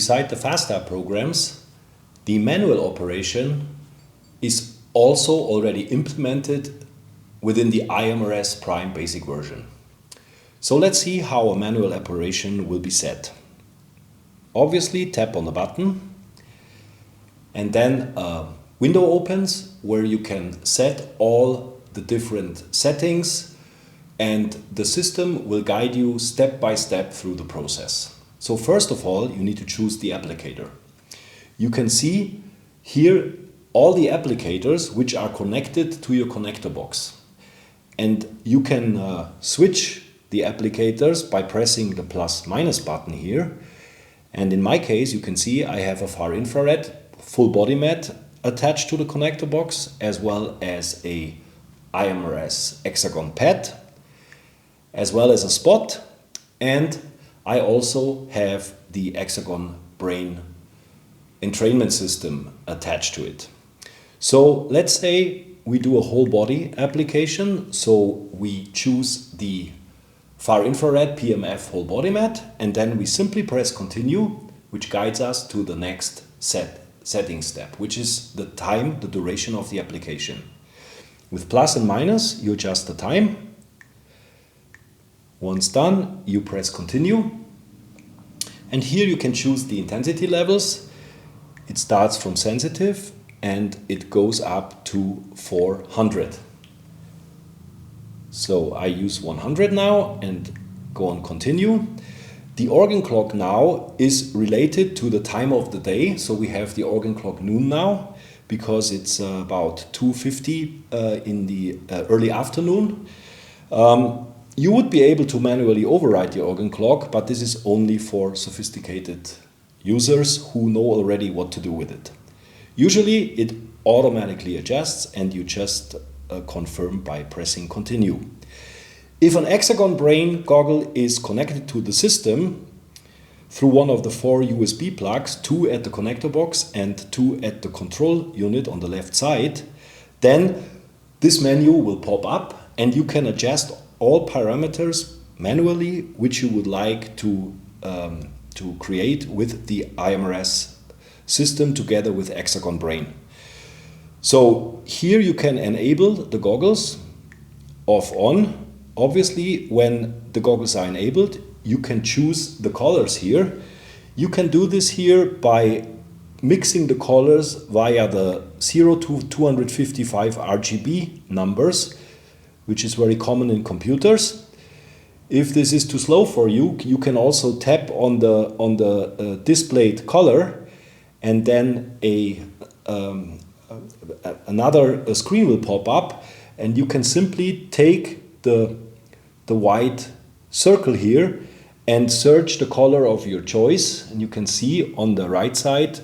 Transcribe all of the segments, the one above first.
beside the FastApp programs, the manual operation is also already implemented within the iMRS Prime basic version. So let's see how a manual operation will be set. Obviously, tap on the button and then a window opens where you can set all the different settings, and the system will guide you step by step through the process. So first of all, you need to choose the applicator. You can see here all the applicators which are connected to your connector box. And you can switch the applicators by pressing the plus-minus button here. And in my case, you can see I have a far infrared full body mat attached to the connector box, as well as a iMRS Hexagon pad, as well as a spot, and I also have the Hexagon brain entrainment system attached to it. So let's say we do a whole body application, so we choose the far infrared PMF whole body mat, and then we simply press continue, which guides us to the next setting step, which is the time, the duration of the application. With plus and minus, you adjust the time. Once done, you press continue. And here you can choose the intensity levels. It starts from sensitive and it goes up to 400. So I use 100 now and go on continue. The organ clock now is related to the time of the day. So we have the organ clock noon now because it's about 2:50 in the early afternoon. You would be able to manually override the organ clock, but this is only for sophisticated users who know already what to do with it. Usually it automatically adjusts and you just confirm by pressing continue. If an Hexagon brain goggle is connected to the system through one of the 4 USB plugs, 2 at the connector box and 2 at the control unit on the left side, then this menu will pop up and you can adjust all parameters manually which you would like to create with the iMRS system together with Hexagon brain. So here you can enable the goggles off on. Obviously, when the goggles are enabled, you can choose the colors here. You can do this here by mixing the colors via the 0 to 255 RGB numbers, which is very common in computers. If this is too slow for you, you can also tap on the displayed color, and then another screen will pop up, and you can simply take the white circle here and search the color of your choice, and you can see on the right side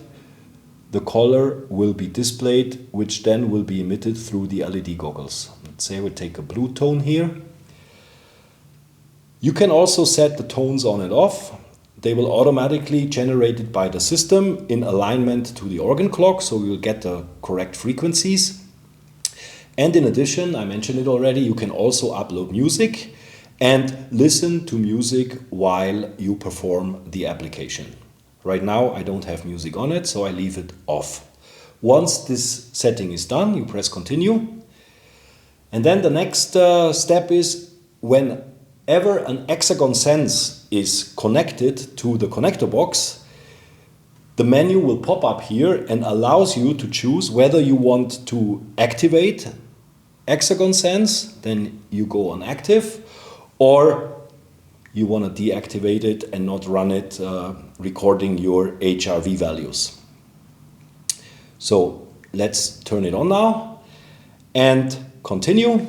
the color will be displayed, which then will be emitted through the LED goggles. Let's say we take a blue tone here. You can also set the tones on and off. They will automatically generated by the system in alignment to the organ clock, so you will get the correct frequencies. And in addition, I mentioned it already, you can also upload music and listen to music while you perform the application. Right now I don't have music on it, so I leave it off. Once this setting is done, you press continue. And then the next step is whenever an Hexagon Sense is connected to the connector box, the menu will pop up here and allows you to choose whether you want to activate Hexagon Sense, then you go on active, or you want to deactivate it and not run it recording your HRV values. So let's turn it on now and continue.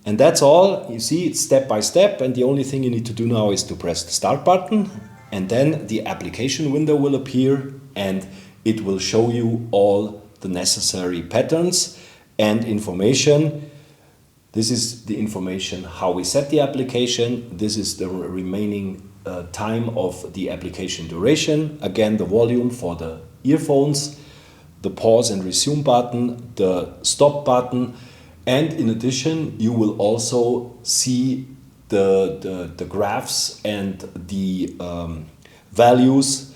And that's all. You see, it's step by step, and the only thing you need to do now is to press the start button, and then the application window will appear and it will show you all the necessary patterns and information. This is the information how we set the application. This is the remaining time of the application duration. Again, the volume for the earphones, the pause and resume button, the stop button, and in addition, you will also see the graphs and the values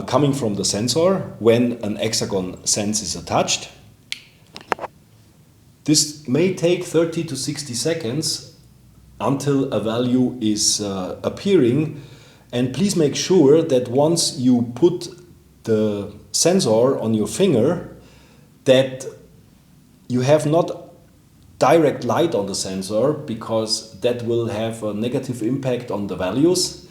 coming from the sensor when an Hexagon sense is attached. This may take 30 to 60 seconds until a value is appearing, and please make sure that once you put the sensor on your finger that you have not direct light on the sensor, because that will have a negative impact on the values.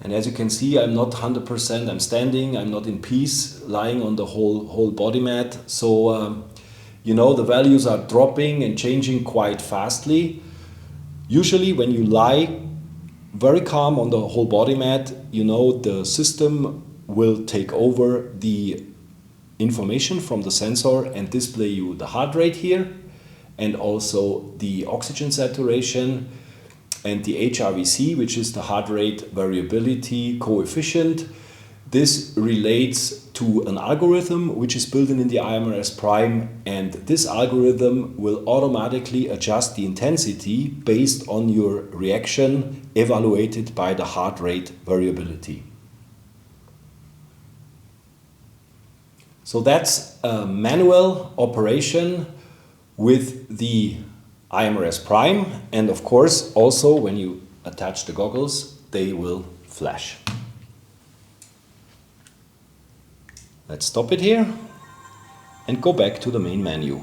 And as you can see, I'm not 100%, I'm standing, I'm not in peace, lying on the whole body mat. So, you know, the values are dropping and changing quite fastly. Usually when you lie very calm on the whole body mat, you know, the system will take over the information from the sensor and display you the heart rate here, and also the oxygen saturation and the HRVC, which is the heart rate variability coefficient. This relates to an algorithm which is built in the iMRS Prime, and this algorithm will automatically adjust the intensity based on your reaction evaluated by the heart rate variability. So that's a manual operation with the iMRS Prime, and of course also when you attach the goggles they will flash. Let's stop it here and go back to the main menu.